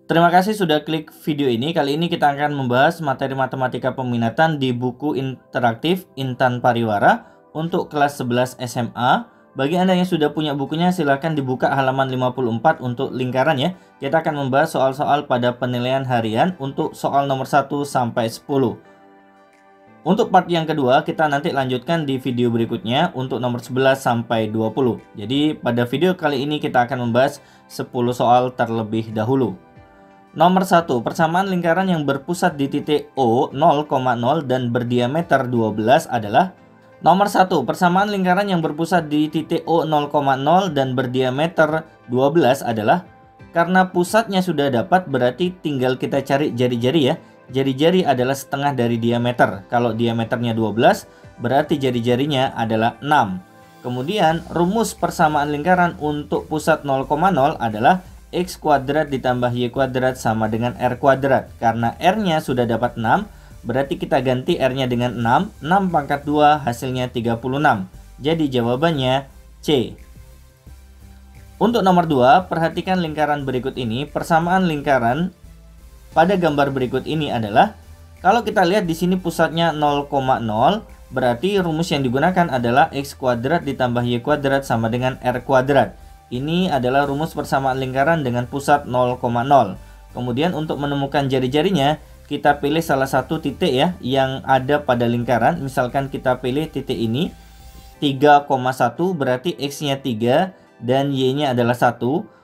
Terima kasih sudah klik video ini. Kali ini kita akan membahas materi matematika peminatan di buku interaktif Intan Pariwara untuk kelas 11 SMA. Bagi Anda yang sudah punya bukunya, silakan dibuka halaman 54 untuk lingkaran ya. Kita akan membahas soal-soal pada penilaian harian untuk soal nomor 1 sampai 10. Untuk part yang kedua, kita nanti lanjutkan di video berikutnya untuk nomor 11 sampai 20. Jadi pada video kali ini kita akan membahas 10 soal terlebih dahulu. Nomor 1, persamaan lingkaran yang berpusat di titik O 0,0 dan berdiameter 12 adalah. Nomor 1, persamaan lingkaran yang berpusat di titik O 0,0 dan berdiameter 12 adalah. Karena pusatnya sudah dapat, berarti tinggal kita cari jari-jari ya. Jari-jari adalah setengah dari diameter. Kalau diameternya 12, berarti jari-jarinya adalah 6. Kemudian rumus persamaan lingkaran untuk pusat 0,0 adalah X kuadrat ditambah Y kuadrat sama dengan R kuadrat. Karena R-nya sudah dapat 6, berarti kita ganti R-nya dengan 6. 6 pangkat 2 hasilnya 36. Jadi jawabannya C. Untuk nomor 2, perhatikan lingkaran berikut ini. Persamaan lingkaran pada gambar berikut ini adalah, kalau kita lihat di sini pusatnya 0,0, berarti rumus yang digunakan adalah X kuadrat ditambah Y kuadrat sama dengan R kuadrat. Ini adalah rumus persamaan lingkaran dengan pusat 0,0. Kemudian untuk menemukan jari-jarinya, kita pilih salah satu titik ya yang ada pada lingkaran. Misalkan kita pilih titik ini 3,1, berarti X-nya 3 dan Y-nya adalah 1.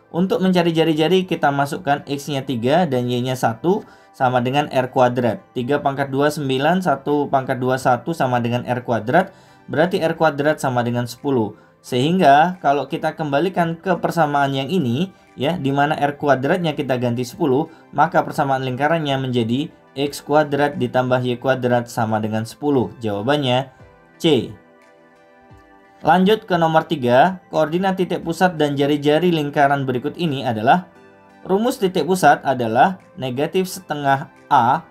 Untuk mencari jari-jari kita masukkan X-nya 3 dan Y-nya 1 sama dengan R kuadrat. 3 pangkat 2 9, 1 pangkat 2 1 sama dengan R kuadrat. Berarti R kuadrat sama dengan 10. Sehingga kalau kita kembalikan ke persamaan yang ini ya, di mana R kuadratnya kita ganti 10, maka persamaan lingkarannya menjadi X kuadrat ditambah Y kuadrat sama dengan 10. Jawabannya C. Lanjut ke nomor 3, koordinat titik pusat dan jari-jari lingkaran berikut ini adalah. Rumus titik pusat adalah negatif setengah A,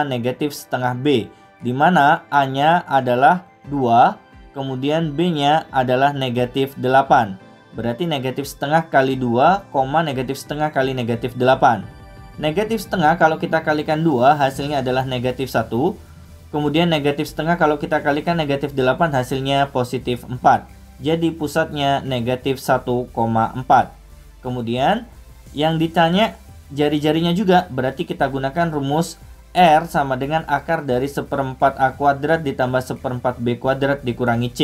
negatif setengah B, di mana A-nya adalah 2, kemudian B-nya adalah negatif 8. Berarti negatif setengah kali 2, negatif setengah kali negatif 8. Negatif setengah kalau kita kalikan 2 hasilnya adalah negatif 1. Kemudian negatif setengah kalau kita kalikan negatif 8 hasilnya positif 4. Jadi pusatnya negatif 1,4. Kemudian yang ditanya jari-jarinya juga, berarti kita gunakan rumus R sama dengan akar dari 1/4 A kuadrat ditambah 1/4 B kuadrat dikurangi C.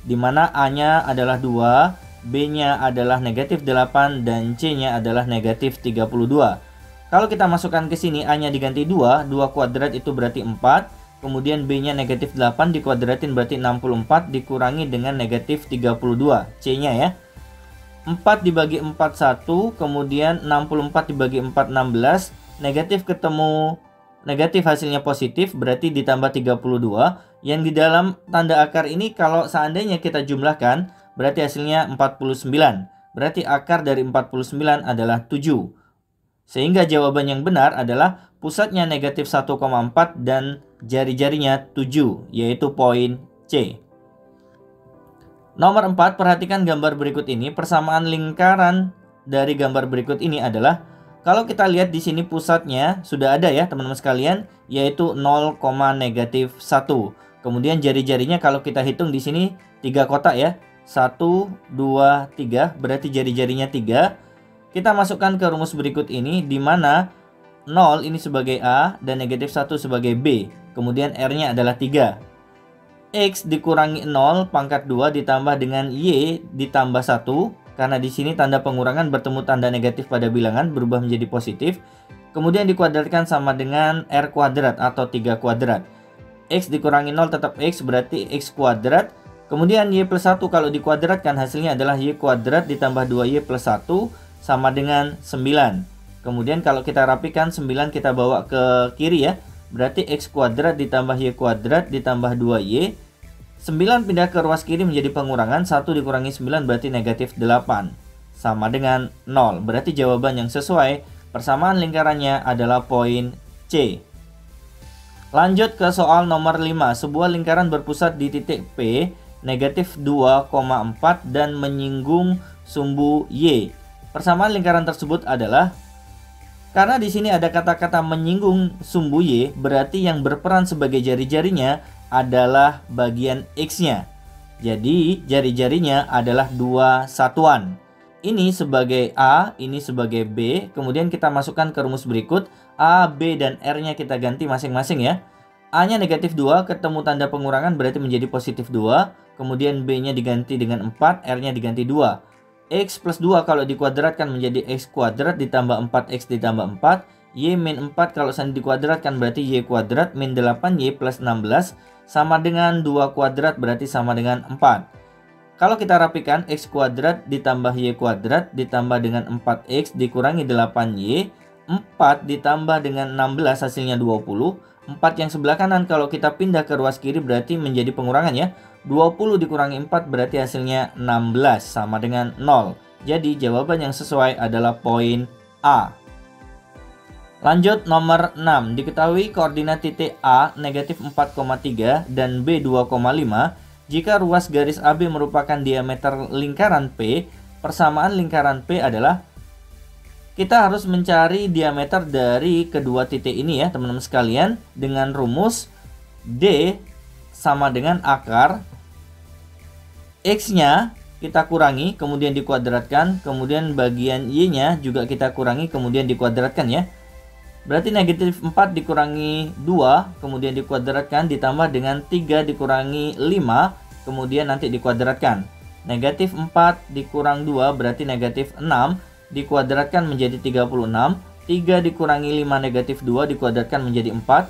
Dimana A-nya adalah 2, B-nya adalah negatif 8, dan C-nya adalah negatif 32. Kalau kita masukkan ke sini, A-nya diganti 2, 2 kuadrat itu berarti 4. Kemudian B-nya negatif 8 dikuadratin berarti 64 dikurangi dengan negatif 32. C-nya ya. 4 dibagi 4 1, kemudian 64 dibagi 4 16. Negatif ketemu negatif hasilnya positif, berarti ditambah 32. Yang di dalam tanda akar ini kalau seandainya kita jumlahkan, berarti hasilnya 49. Berarti akar dari 49 adalah 7. Sehingga jawaban yang benar adalah pusatnya negatif 1,4 dan jari-jarinya 7, yaitu poin C. Nomor 4, perhatikan gambar berikut ini. Persamaan lingkaran dari gambar berikut ini adalah, kalau kita lihat di sini pusatnya sudah ada ya teman-teman sekalian, yaitu 0, negatif 1. Kemudian jari-jarinya kalau kita hitung di sini 3 kotak ya. 1, 2, 3, berarti jari-jarinya 3. Kita masukkan ke rumus berikut ini, di mana 0 ini sebagai A dan negatif 1 sebagai B. Kemudian R-nya adalah 3. X dikurangi 0 pangkat 2 ditambah dengan Y ditambah 1. Karena di sini tanda pengurangan bertemu tanda negatif pada bilangan berubah menjadi positif. Kemudian dikuadratkan sama dengan R kuadrat atau 3 kuadrat. X dikurangi 0 tetap X, berarti X kuadrat. Kemudian Y plus 1 kalau dikuadratkan hasilnya adalah Y kuadrat ditambah 2Y plus 1 sama dengan 9. Kemudian kalau kita rapikan 9 kita bawa ke kiri ya. Berarti X kuadrat ditambah Y kuadrat ditambah 2Y. 9 pindah ke ruas kiri menjadi pengurangan. 1 dikurangi 9 berarti negatif 8. Sama dengan 0. Berarti jawaban yang sesuai persamaan lingkarannya adalah poin C. Lanjut ke soal nomor 5. Sebuah lingkaran berpusat di titik P negatif 2,4 dan menyinggung sumbu Y. Persamaan lingkaran tersebut adalah, Karena di sini ada kata-kata menyinggung sumbu Y, berarti yang berperan sebagai jari-jarinya adalah bagian X-nya. Jadi jari-jarinya adalah dua satuan. Ini sebagai A, ini sebagai B. Kemudian kita masukkan ke rumus berikut. A, B, dan R-nya kita ganti masing-masing ya. A-nya negatif 2, ketemu tanda pengurangan berarti menjadi positif 2. Kemudian B-nya diganti dengan 4, R-nya diganti 2. X plus 2 kalau dikuadratkan menjadi X kuadrat ditambah 4X ditambah 4. Y min 4 kalau seandainya dikuadratkan berarti Y kuadrat min 8Y plus 16 sama dengan 2 kuadrat berarti sama dengan 4. Kalau kita rapikan X kuadrat ditambah Y kuadrat ditambah dengan 4X dikurangi 8Y. 4 ditambah dengan 16 hasilnya 20. 4 yang sebelah kanan kalau kita pindah ke ruas kiri berarti menjadi pengurangan ya. 20 dikurangi 4 berarti hasilnya 16 sama dengan 0. Jadi jawaban yang sesuai adalah poin A. Lanjut nomor 6. Diketahui koordinat titik A negatif 4,3 dan B 2,5. Jika ruas garis AB merupakan diameter lingkaran P, persamaan lingkaran P adalah kita harus mencari diameter dari kedua titik ini ya teman-teman sekalian dengan rumus D sama dengan akar X-nya kita kurangi kemudian dikuadratkan, kemudian bagian Y-nya juga kita kurangi kemudian dikuadratkan ya. Berarti negatif 4 dikurangi 2 kemudian dikuadratkan ditambah dengan 3 dikurangi 5 kemudian nanti dikuadratkan. Negatif 4 dikurang 2 berarti negatif 6 dikuadratkan menjadi 36. 3 dikurangi 5 negatif 2 dikuadratkan menjadi 4.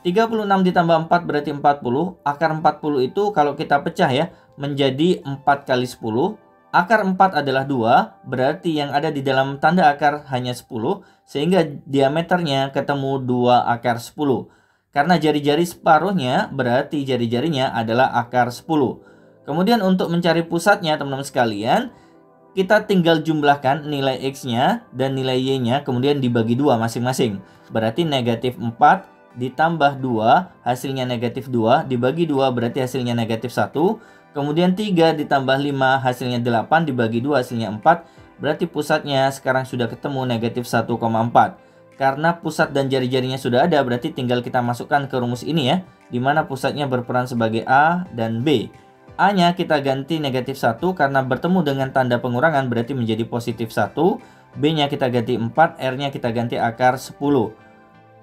36 ditambah 4 berarti 40. Akar 40 itu kalau kita pecah ya menjadi 4 kali 10. Akar 4 adalah 2. Berarti yang ada di dalam tanda akar hanya 10. Sehingga diameternya ketemu 2 akar 10. Karena jari-jari separuhnya berarti jari-jarinya adalah akar 10. Kemudian untuk mencari pusatnya teman-teman sekalian, kita tinggal jumlahkan nilai X-nya dan nilai Y-nya kemudian dibagi 2 masing-masing. Berarti negatif 4 ditambah 2 hasilnya negatif 2 dibagi 2 berarti hasilnya negatif 1. Kemudian 3 ditambah 5 hasilnya 8 dibagi 2 hasilnya 4. Berarti pusatnya sekarang sudah ketemu negatif 1,4. Karena pusat dan jari-jarinya sudah ada berarti tinggal kita masukkan ke rumus ini ya. Dimana pusatnya berperan sebagai A dan B. A-nya kita ganti negatif 1 karena bertemu dengan tanda pengurangan berarti menjadi positif 1. B-nya kita ganti 4, R-nya kita ganti akar 10.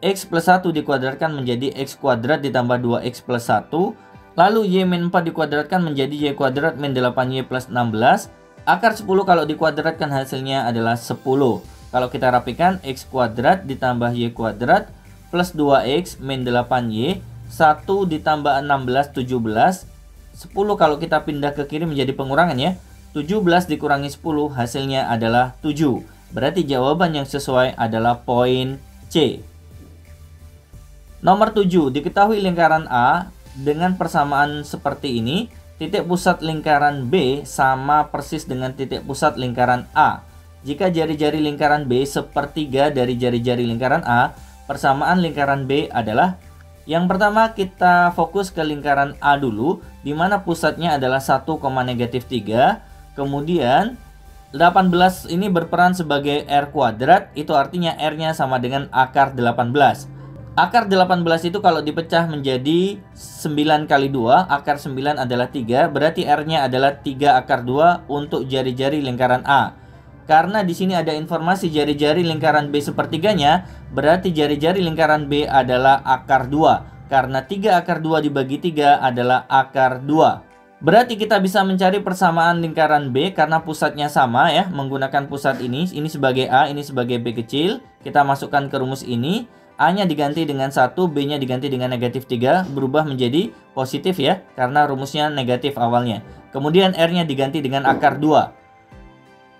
X plus 1 dikuadratkan menjadi X kuadrat ditambah 2X plus 1. Lalu Y min 4 dikuadratkan menjadi Y kuadrat min 8Y plus 16. Akar 10 kalau dikuadratkan hasilnya adalah 10. Kalau kita rapikan X kuadrat ditambah Y kuadrat plus 2X min 8Y. 1 ditambah 16, 17. 10 kalau kita pindah ke kiri menjadi pengurangan ya. 17 dikurangi 10 hasilnya adalah 7. Berarti jawaban yang sesuai adalah poin C. Nomor 7. Diketahui lingkaran A dengan persamaan seperti ini. Titik pusat lingkaran B sama persis dengan titik pusat lingkaran A. Jika jari-jari lingkaran B sepertiga dari jari-jari lingkaran A, persamaan lingkaran B adalah yang pertama kita fokus ke lingkaran A dulu, di mana pusatnya adalah 1, negatif 3. Kemudian 18 ini berperan sebagai R kuadrat, itu artinya R-nya sama dengan akar 18. Akar 18 itu kalau dipecah menjadi 9 kali 2, akar 9 adalah 3, berarti R-nya adalah 3 akar 2 untuk jari-jari lingkaran A. Karena di sini ada informasi jari-jari lingkaran B sepertiganya, berarti jari-jari lingkaran B adalah akar 2. Karena 3 akar 2 dibagi 3 adalah akar 2. Berarti kita bisa mencari persamaan lingkaran B karena pusatnya sama ya, menggunakan pusat ini sebagai A, ini sebagai B kecil. Kita masukkan ke rumus ini. A-nya diganti dengan 1, B-nya diganti dengan negatif 3, berubah menjadi positif ya, karena rumusnya negatif awalnya. Kemudian R-nya diganti dengan akar 2.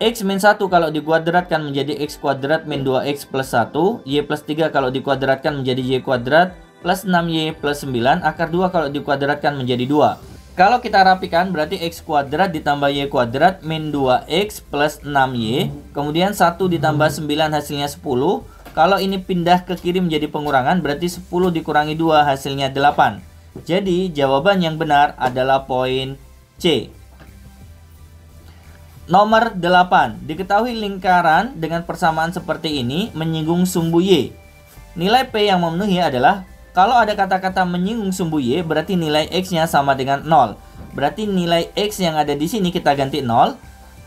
X min 1 kalau dikuadratkan menjadi X kuadrat min 2X plus 1. Y plus 3 kalau dikuadratkan menjadi Y kuadrat plus 6Y plus 9. Akar 2 kalau dikuadratkan menjadi 2. Kalau kita rapikan berarti X kuadrat ditambah Y kuadrat min 2X plus 6Y. Kemudian 1 ditambah 9 hasilnya 10. Kalau ini pindah ke kiri menjadi pengurangan berarti 10 dikurangi 2 hasilnya 8. Jadi jawaban yang benar adalah poin C. Nomor 8. Diketahui lingkaran dengan persamaan seperti ini menyinggung sumbu Y. Nilai P yang memenuhi adalah, kalau ada kata-kata menyinggung sumbu Y, berarti nilai X-nya sama dengan 0. Berarti nilai X yang ada di sini kita ganti 0.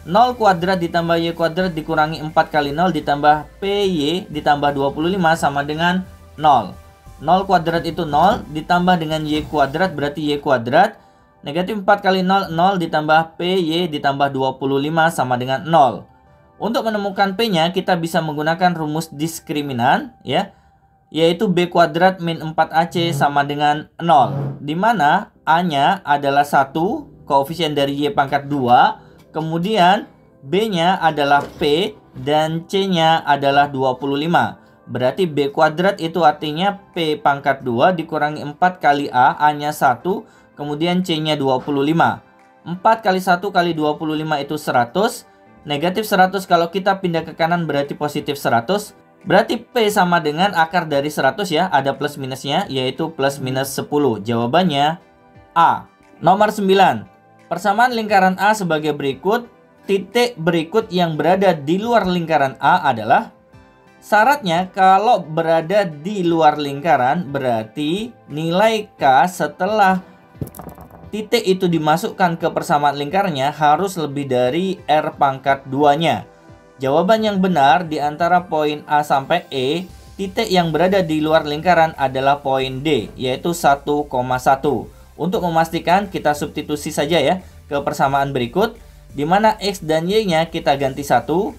0 kuadrat ditambah Y kuadrat dikurangi 4 kali 0 ditambah PY ditambah 25 sama dengan 0. 0 kuadrat itu 0 ditambah dengan Y kuadrat berarti Y kuadrat. Negatif 4 kali 0, 0 ditambah PY ditambah 25 sama dengan 0. Untuk menemukan P-nya kita bisa menggunakan rumus diskriminan ya, yaitu B kuadrat min 4AC sama dengan 0. Dimana A-nya adalah 1, koefisien dari Y pangkat 2, kemudian B-nya adalah P, dan C-nya adalah 25. Berarti B kuadrat itu artinya P pangkat 2 dikurangi 4 kali A, A-nya 1, kemudian C-nya 25. 4 kali 1 kali 25 itu 100. Negatif 100 kalau kita pindah ke kanan berarti positif 100. Berarti P sama dengan akar dari 100 ya. Ada plus minusnya yaitu plus minus 10. Jawabannya A. Nomor 9. Persamaan lingkaran A sebagai berikut. Titik berikut yang berada di luar lingkaran A adalah, syaratnya kalau berada di luar lingkaran berarti nilai K setelah titik itu dimasukkan ke persamaan lingkarnya harus lebih dari R pangkat 2-nya. Jawaban yang benar di antara poin A sampai E, titik yang berada di luar lingkaran adalah poin D, yaitu 1,1. Untuk memastikan kita substitusi saja ya ke persamaan berikut, di mana X dan Y-nya kita ganti 1. 1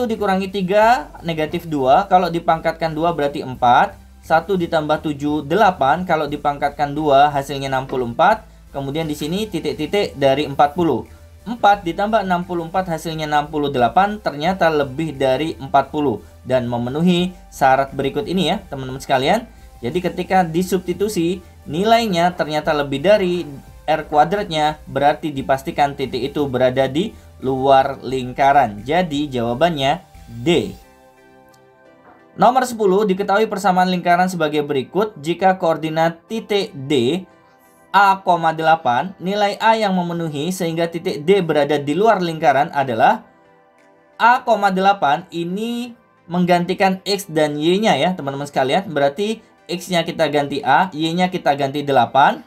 dikurangi 3, negatif 2, kalau dipangkatkan 2 berarti 4. 1 ditambah 7, 8. Kalau dipangkatkan 2 hasilnya 64. Kemudian di sini titik-titik dari 40. 4 ditambah 64 hasilnya 68. Ternyata lebih dari 40. Dan memenuhi syarat berikut ini ya teman-teman sekalian. Jadi ketika disubstitusi nilainya ternyata lebih dari R kuadratnya, berarti dipastikan titik itu berada di luar lingkaran. Jadi jawabannya D. Nomor 10, diketahui persamaan lingkaran sebagai berikut. Jika koordinat titik D A,8, nilai A yang memenuhi sehingga titik D berada di luar lingkaran adalah A,8 ini menggantikan X dan Y-nya ya teman-teman sekalian. Berarti X-nya kita ganti A, Y-nya kita ganti 8.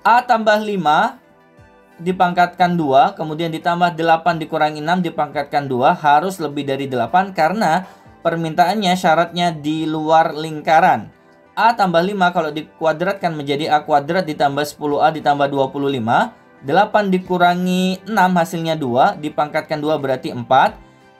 A tambah 5 dipangkatkan 2, kemudian ditambah 8 dikurangi 6 dipangkatkan 2 harus lebih dari 8 karena permintaannya syaratnya di luar lingkaran. A tambah 5 kalau dikuadratkan menjadi A kuadrat ditambah 10A ditambah 25. 8 dikurangi 6 hasilnya 2. Dipangkatkan 2 berarti 4.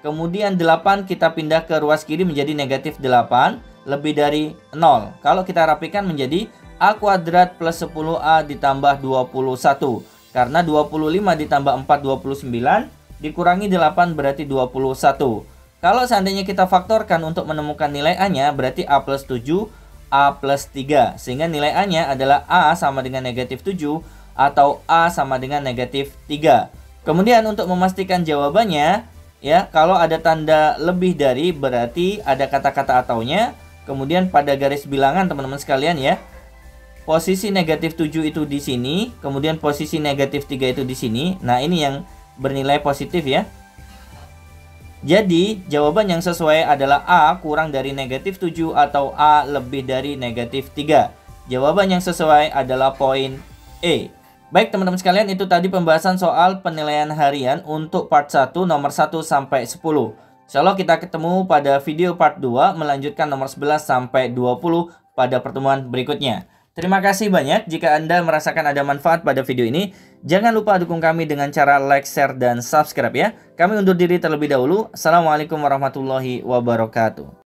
Kemudian 8 kita pindah ke ruas kiri menjadi negatif 8. Lebih dari 0. Kalau kita rapikan menjadi A kuadrat plus 10A ditambah 21. Karena 25 ditambah 4 29. Dikurangi 8 berarti 21. Kalau seandainya kita faktorkan untuk menemukan nilai A-nya, berarti A plus 7, A plus 3. Sehingga nilai A-nya adalah A sama dengan negatif 7 atau A sama dengan negatif 3. Kemudian untuk memastikan jawabannya, ya kalau ada tanda lebih dari berarti ada kata-kata ataunya. Kemudian pada garis bilangan teman-teman sekalian ya, posisi negatif 7 itu di sini, kemudian posisi negatif 3 itu di sini. Nah ini yang bernilai positif ya. Jadi, jawaban yang sesuai adalah A kurang dari negatif 7 atau A lebih dari negatif 3. Jawaban yang sesuai adalah poin E. Baik teman-teman sekalian, itu tadi pembahasan soal penilaian harian untuk part 1 nomor 1 sampai 10. Insyaallah kita ketemu pada video part 2 melanjutkan nomor 11 sampai 20 pada pertemuan berikutnya. Terima kasih banyak. Jika Anda merasakan ada manfaat pada video ini, jangan lupa dukung kami dengan cara like, share, dan subscribe ya. Kami undur diri terlebih dahulu. Assalamualaikum warahmatullahi wabarakatuh.